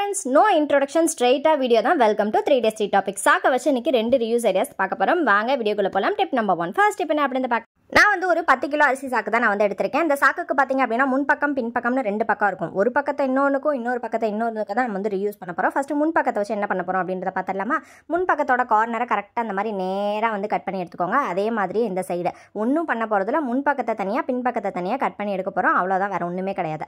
friends, no introduction, straight video தான். Welcome to 3 days 3 topics. சாக்க வச்சு இன்னைக்கு ரெண்டு ரிவ்யூஸ் ஐடியாஸ் பார்க்க போறோம். வாங்க வீடியோக்குள்ள போலாம். Tip number 1. ஃபர்ஸ்ட் டிப் என்ன அப்படினு பார்க்க. நான் வந்து ஒரு 10 கிலோ அரிசி சாக்கு தான் நான் வந்து எடுத்துர்க்கேன். இந்த சாக்குக்கு பாத்தீங்க அப்படினா முன் பக்கம் பின் பக்கம்னு ரெண்டு பக்கம் இருக்கும். ஒரு பக்கத்தை இன்னொருக்கும் இன்னொரு பக்கத்தை இன்னொருக்கும் தான் நம்ம வந்து ரிவ்யூஸ் பண்ண போறோம். ஃபர்ஸ்ட் முன் பக்கத்தை வச்சு என்ன பண்ண போறோம் அப்படின்றத பார்த்தறலாமா. முன் பக்கத்தோட கார்னரை கரெக்ட்டா அந்த மாதிரி நேரா வந்து கட் பண்ணி எடுத்துக்கோங்க. அதே மாதிரி இந்த சைடு ஒண்ணும் பண்ண போறதுல முன் பக்கத்தை தனியா பின் பக்கத்தை தனியா கட் பண்ணி எடுக்க போறோம். அவ்வளவுதான், வேற ஒண்ணுமே கிடையாது.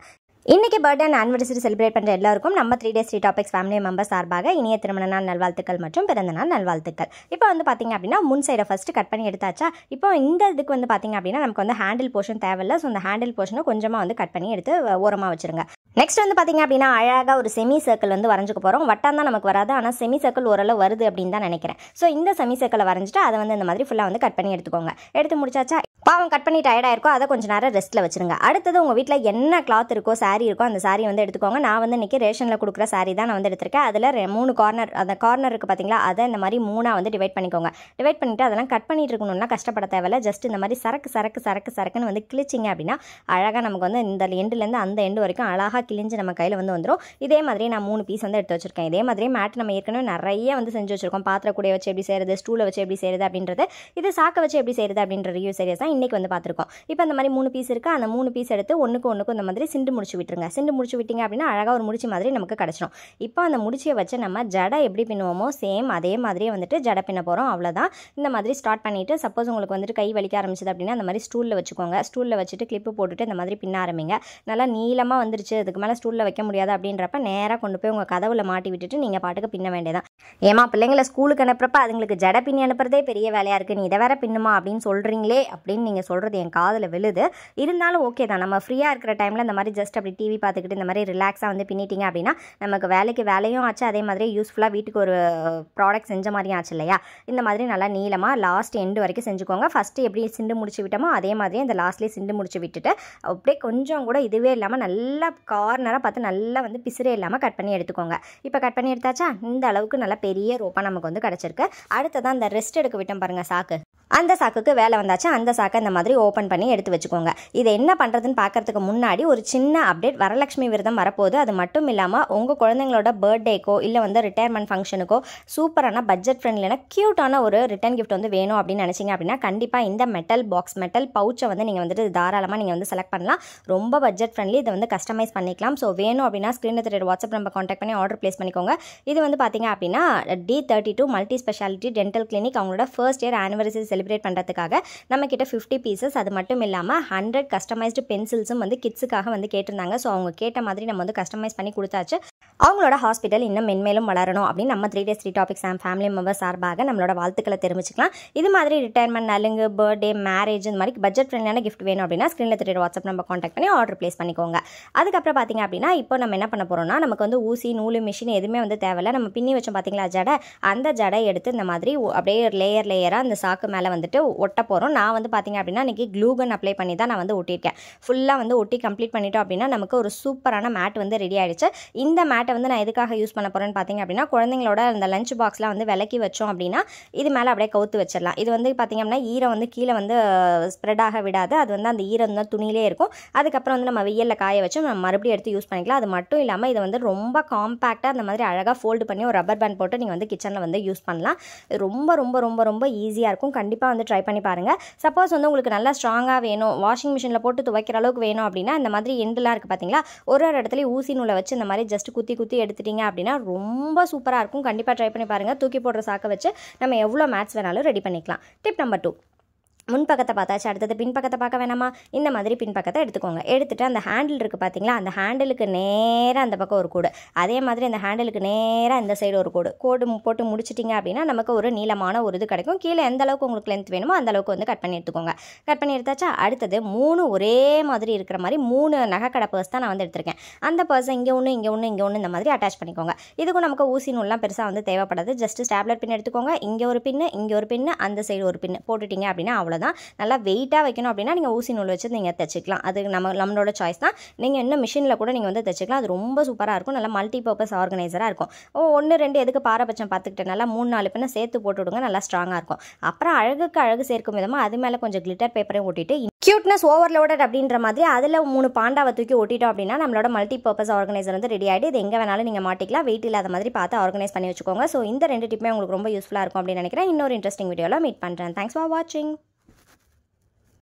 இன்னைக்கு பர்த்டே அண்ட் ஆனிவர்சரி செலிப்ரேட் பண்ற எல்லாருக்கும் நம்ம 3 days 3 topics ஃபேமிலி மெம்பர்ஸ் சார்பாக இனிய திருமண நாள் நல்வாழ்த்துக்கள் மற்றும் பிறந்த நாள் நல்வாழ்த்துக்கள். இப்போ வந்து பாத்தீங்க அப்படின்னா முன் சைடை ஃபர்ஸ்ட் கட் பண்ணி எடுத்தாச்சா. இப்போ இந்த இதுக்கு வந்து பாத்தீங்க அப்படின்னா நமக்கு வந்து ஹேண்டில் போர்ஷன் தேவையில்லை. ஸோ அந்த ஹேண்டில் போர்ஷனை கொஞ்சமா வந்து கட் பண்ணி எடுத்து ஓரமா வச்சிருங்க. நெக்ஸ்ட் வந்து பாத்தீங்க அப்படின்னா அழகா ஒரு செமி சர்க்கிள் வந்து வரைஞ்சுக்க போறோம். வட்டம் தான் நமக்கு வராது, ஆனால் செமி சர்க்கிள் ஓரளவு வருது அப்படின்னு தான் நினைக்கிறேன். ஸோ இந்த செமி சர்க்கிளை வரைஞ்சிட்டு அதை வந்து இந்த மாதிரி ஃபுல்லா வந்து கட் பண்ணி எடுத்துக்கோங்க. எடுத்து முடிச்சாச்சா. பாவம் கட் பண்ணி டயர்டா இருக்கும், அதை கொஞ்சம் நேரம் ரெஸ்ட்ல வச்சிருங்க. அடுத்தது உங்க வீட்டில் என்ன கிளாத் இருக்கோ, சாரி இருக்கோ, அந்த சாரி வந்து எடுத்துக்கோங்க. நான் வந்து இன்னைக்கு ரேஷன்ல கொடுக்குற சாரி தான் நான் வந்து எடுத்திருக்கேன். அதுல 3 கார்னர், அந்த கார்னர் இருக்கு பாத்தீங்களா, அதை இந்த மாதிரி 3 வந்து டிவைட் பண்ணிக்கோங்க. டிவைட் பண்ணிட்டு அதெல்லாம் கட் பண்ணிட்டு இருக்கணும்னா கஷ்டப்பட தேவையில்ல. ஜஸ்ட் இந்த மாதிரி சரக்குன்னு வந்து கிழிச்சிங்க அப்படின்னா அழகா நமக்கு வந்து இந்த எண்டுல இருந்து அந்த எண்டு வரைக்கும் அழகா கிழிஞ்சு நம்ம கையில வந்து வந்துடும். இதே மாதிரி நான் 3 பீஸ் வந்து எடுத்து வச்சிருக்கேன். இதே மாதிரி மேட் நம்ம ஏற்கனவே நிறைய வந்து செஞ்சு வச்சிருக்கோம். பாத்திர கூடைய வச்சு எப்படி செய்யறது, ஸ்டூலை வச்சு எப்படி செய்யறது அப்படின்றது, இது சாக்க வச்சு எப்படி செய்யறது அப்படின்ற ரிவ்யூ சீரிஸ் தான் இன்னைக்கு வந்து பார்த்திருக்கோம். இப்போ இந்த மாதிரி 3 பீஸ் இருக்கு. அந்த 3 பீஸ் எடுத்து ஒண்ணுக்கு இந்த மாதிரி சிண்டு முடிச்சு விட்டுருங்க. சிண்டு முடிச்சு விட்டீங்க அப்படின்னா அழகா ஒரு முடிச்சு மாதிரி நமக்கு கிடைச்சிடும். இப்போ அந்த முடிச்சியை வச்சு நம்ம ஜடை எப்படி பின்னுவோமோ சேம் அதே மாதிரியே வந்துட்டு ஜடை பின்ன போறோம். அவ்வளவுதான். இந்த மாதிரி ஸ்டார்ட் பண்ணிட்டு சப்போஸ் உங்களுக்கு வந்துட்டு கை வலிக்க ஆரம்பிச்சது அப்படின்னா அந்த மாதிரி ஸ்டூல்ல வச்சுக்கோங்க. ஸ்டூல்ல வச்சுட்டு கிளிப்பு போட்டுட்டு இந்த மாதிரி பின்ன ஆரம்பிங்க. நல்லா நீளமா வந்துருச்சு, அதுக்கு மேல ஸ்டூல்ல வைக்க முடியாது அப்படின்றப்ப நேரா கொண்டு போய் உங்க கதவுல மாட்டி விட்டுட்டு நீங்க பாட்டுக்கு பின்ன வேண்டியதான். ஏமா பிள்ளைங்களை ஸ்கூலுக்கு அனுப்புறப்ப அதுங்களுக்கு ஜடை பின்னி அனுப்புறதே பெரிய வேலையா இருக்கு, நீ இதை வேற பின்னுமா அப்படின்னு சொல்றீங்களே அப்படின்னு நீங்க சொல்றது என் காதுல விழுது. இருந்தாலும் ஓகே தான், நம்ம ஃப்ரீயா இருக்கிற டைம்ல இந்த மாதிரி ஜஸ்ட் அப்படி டிவி பார்த்துக்கிட்டு இந்த மாதிரி ரிலாக்ஸா வந்து பின்னிட்டீங்க அப்படின்னா நமக்கு வேலையும் ஆச்சு, அதே மாதிரி யூஸ்ஃபுல்லா வீட்டுக்கு ஒரு ப்ராடக்ட் செஞ்ச மாதிரியும் ஆச்சு இல்லையா. இந்த மாதிரி நல்லா நீளமா லாஸ்ட் எண்டு வரைக்கும் செஞ்சுக்கோங்க. ஃபர்ஸ்ட் எப்படி சிண்டு முடிச்சு விட்டோமோ அதே மாதிரி இந்த லாஸ்ட்லேயே சிண்டு முடிச்சு விட்டுட்டு அப்படியே கொஞ்சம் கூட இதுவே இல்லாமல் நல்லா கார்னராக பார்த்து நல்லா வந்து பிசுறே இல்லாமல் கட் பண்ணி எடுத்துக்கோங்க. இப்போ கட் பண்ணி எடுத்தாச்சா. இந்த அளவுக்கு நல்லா பெரிய ரோப்பா நமக்கு வந்து கிடச்சிருக்கு. அடுத்ததான் அந்த ரெஸ்ட் எடுக்க விட்டோம் பாருங்க சாக்கு, அந்த சாக்குக்கு வேலை வந்தாச்சு. அந்த சாக்கை இந்த மாதிரி ஓப்பன் பண்ணி எடுத்து வச்சுக்கோங்க. இதை என்ன பண்ணுறதுன்னு பார்க்கறதுக்கு முன்னாடி ஒரு சின்ன அப்டேட். வரலட்சுமி விரதம் வரப்போகுது. அது மட்டும் இல்லாமல் உங்கள் குழந்தைங்களோட பர்த்டேக்கோ இல்லை வந்து ரிட்டையர்மெண்ட் ஃபங்க்ஷனுக்கோ சூப்பரான பட்ஜெட் ஃப்ரெண்ட்லியான க்யூட்டான ஒரு ரிட்டர்ன் கிஃப்ட் வந்து வேணும் அப்படின்னு நினச்சிங்க அப்படின்னா கண்டிப்பாக இந்த மெட்டல் பவுச்சை வந்து நீங்கள் வந்துட்டு தாராளமாக நீங்கள் வந்து செலக்ட் பண்ணலாம். ரொம்ப பட்ஜெட் ஃப்ரெண்ட்லி, இதை வந்து கஸ்டமைஸ் பண்ணிக்கலாம். ஸோ வேணும் அப்படின்னா ஸ்க்ரீனில் தெரியுற வாட்ஸ்அப் நம்பர் கான்டாக்ட் பண்ணி ஆர்டர் பிளேஸ் பண்ணிக்கோங்க. இது வந்து பார்த்தீங்க அப்படின்னா D32 multi speciality dental clinic அவங்களோட ஃபர்ஸ்ட் இயர் ஆனிவர்சரி செலிப்ரேட் பண்ணுறதுக்காக நம்ம கிட்ட 50 பீசஸ், அது மட்டும் இல்லாமல் 100 கஸ்டமைஸ்டு பென்சில்ஸும் வந்து கிட்ஸுக்காக வந்து கேட்டிருந்தாங்க. ஸோ அவங்க கேட்ட மாதிரி நம்ம வந்து கஸ்டமைஸ் பண்ணி கொடுத்தாச்சு. அவங்களோட ஹாஸ்பிட்டல் இன்னும் மென்மேலும் வளரணும் அப்படின்னு நம்ம 3 days 3 topics ஃபேமிலி மெம்பர்ஸ் சார்பாக நம்மளோட வாழ்த்துக்களை தெரிவிச்சுக்கலாம். இது மாதிரி ரிட்டையர்மெண்ட், நலுங்கு, பர்த்டே, மேரேஜ் இந்த மாதிரி பட்ஜெட் ஃப்ரெண்ட்லியான கிஃப்ட் வேணும் அப்படின்னா ஸ்க்ரீனில் தெரியுற வாட்ஸ்அப் நம்பர் கான்டாக்ட் பண்ணி ஆர்டர் பிளேஸ் பண்ணிக்கோங்க. அதுக்கப்புறம் பார்த்தீங்க அப்படின்னா இப்போ நம்ம என்ன பண்ண போறோம்னா நமக்கு வந்து ஊசி, நூலு, மிஷின் எதுவுமே வந்து தேவையில்லை. நம்ம பின்னி வச்சோம் பார்த்தீங்களா ஜடை, அந்த ஜடை எடுத்து இந்த மாதிரி அப்படியே லேயராக அந்த சாக்கு மேலே வந்துட்டு ஒட்ட போகிறோம். நான் வந்து பார்த்தீங்க அப்படின்னா இன்றைக்கி க்ளூகன் அப்ளை பண்ணி தான் நான் வந்து ஒட்டியிருக்கேன். ஃபுல்லாக வந்து ஒட்டி கம்ப்ளீட் பண்ணிட்டோம் அப்படின்னா நமக்கு ஒரு சூப்பரான மேட் வந்து ரெடி ஆகிடுச்சு. இந்த மேட்டை வந்து நான் எதுக்காக யூஸ் பண்ண போகிறேன்னு பார்த்தீங்க அப்படின்னா குழந்தைங்களோட அந்த லஞ்ச் பாக்ஸ்லாம் வந்து விலக்கி வச்சோம் அப்படின்னா இது மேலே அப்படியே கவுத்து வச்சிடலாம். இது வந்து பார்த்தீங்க அப்படின்னா ஈரம் வந்து கீழே வந்து ஸ்ப்ரெட் ஆக விடாது. அது வந்து அந்த ஈரம் தான் துணியிலே இருக்கும். அதுக்கப்புறம் வந்து நம்ம வெயிலில் காய வச்சு நம்ம மறுபடியும் எடுத்து யூஸ் பண்ணிக்கலாம். அது மட்டும் இல்லாமல் இதை வந்து ரொம்ப காம்பேக்டாக அந்த மாதிரி அழகாக ஃபோல்டு பண்ணி ஒரு ரப்பர் பேண்ட் போட்டு நீங்கள் வந்து கிச்சனில் வந்து யூஸ் பண்ணலாம். ரொம்ப ரொம்ப ரொம்ப ரொம்ப ஈஸியாக இருக்கும். கண்டிப்பாக வந்து ட்ரை பண்ணி பாருங்கள். சப்போஸ் வந்து உங்களுக்கு நல்லா ஸ்ட்ராங்காக வேணும், வாஷிங் மிஷினில் போட்டு துவைக்கிற அளவுக்கு வேணும் அப்படின்னா இந்த மாதிரி எண்டெலாம் இருக்குது பார்த்தீங்களா, ஒரு இடத்துல ஊசி நூலை வச்சு இந்த மாதிரி ஜஸ்ட் குத்தி எடுத்துட்டீங்க அப்படின்னா ரொம்ப சூப்பராக இருக்கும். கண்டிப்பாக ட்ரை பண்ணி பாருங்கள். தூக்கி போடுற சாக்கை வச்சு நம்ம எவ்வளோ மேட்ஸ் வேணாலும் ரெடி பண்ணிக்கலாம். Tip number 2. முன்பக்கத்தை பார்த்தாச்சு, அடுத்தது பின்பக்கத்தை பார்க்க வேணாமா. இந்த மாதிரி பின்பக்கத்தை எடுத்துக்கோங்க. எடுத்துகிட்டு அந்த ஹேண்டில் இருக்குது பார்த்தீங்களா, அந்த ஹேண்டிலுக்கு நேராக அந்த பக்கம் ஒரு கோடு, அதே மாதிரி அந்த ஹேண்டிலுக்கு நேராக இந்த சைடு ஒரு கோடு போட்டு முடிச்சிட்டிங்க அப்படின்னா நமக்கு ஒரு நீளமான ஒரு இது கிடைக்கும். கீழே எந்த அளவுக்கு உங்களுக்கு லென்த் வேணுமோ அந்த அளவுக்கு வந்து கட் பண்ணி எடுத்துக்கோங்க. கட் பண்ணி எடுத்தாச்சா. அடுத்தது 3 ஒரே மாதிரி இருக்கிற மாதிரி 3 நகைக்கடை பர்ஸ் தான் நான் வந்து எடுத்திருக்கேன். அந்த பர்ஸை இங்கே ஒன்று இந்த மாதிரி அட்டாச் பண்ணிக்கோங்க. இதுக்கும் நமக்கு ஊசி நூல்லாம் பெருசாக வந்து தேவைப்படாது. ஜஸ்ட் ஸ்டாப்லர் பின் எடுத்துக்கோங்க. இங்கே ஒரு பின்னு அந்த சைடு ஒரு பின்னு போட்டுட்டிங்க அப்படின்னா அவ்வளோ தான். நல்லா வெயிட்டாக வைக்கணும் அப்படின்னா நீங்கள் ஊசி நூல் வச்சு நீங்கள் தைச்சிக்கலாம். அது நம்மளோட சாய்ஸ் தான். நீங்கள் இன்னும் மிஷினில் கூட நீங்கள் வந்து தைச்சிக்கலாம். அது ரொம்ப சூப்பராக இருக்கும். நல்லா மல்டி பர்பஸ் ஆர்கனைசராக இருக்கும். 1 2 எதுக்கு பாரபட்சம் பார்த்துக்கிட்டு நல்லா 3 4 பின்ன சேர்த்து போட்டு விடுங்க. நல்லா ஸ்ட்ராங்காக இருக்கும். அப்புறம் அழகுக்கு அழகு சேர்க்கும் விதமாக அது மேலே கொஞ்சம் கிளிட்டர் பேப்பரையும் ஒட்டிட்டு கியூட்னஸ் ஓவர்லோடட் அப்படின்ற மாதிரி அதில் 3 பாண்டாவை தூக்கி ஒட்டிட்டோம் அப்படின்னா நம்மளோட மல்டி பர்பஸ் ஆர்கனைசர் வந்து ரெடி ஆகிட்டு இது எங்கே வேணாலும் நீங்கள் மாட்டிக்கலாம், வெயிட் இல்லாத மாதிரி பார்த்து ஆர்கனைஸ் பண்ணி வச்சுக்கோங்க. ஸோ இந்த 2 டிப்புமே உங்களுக்கு ரொம்ப யூஸ்ஃபுல்லாக இருக்கும் அப்படின்னு நினைக்கிறேன். இன்னொரு இன்ட்ரெஸ்டிங் வீடியோவில் மீட் பண்ணுறேன். தேங்க்ஸ் ஃபார் வாட்சிங்.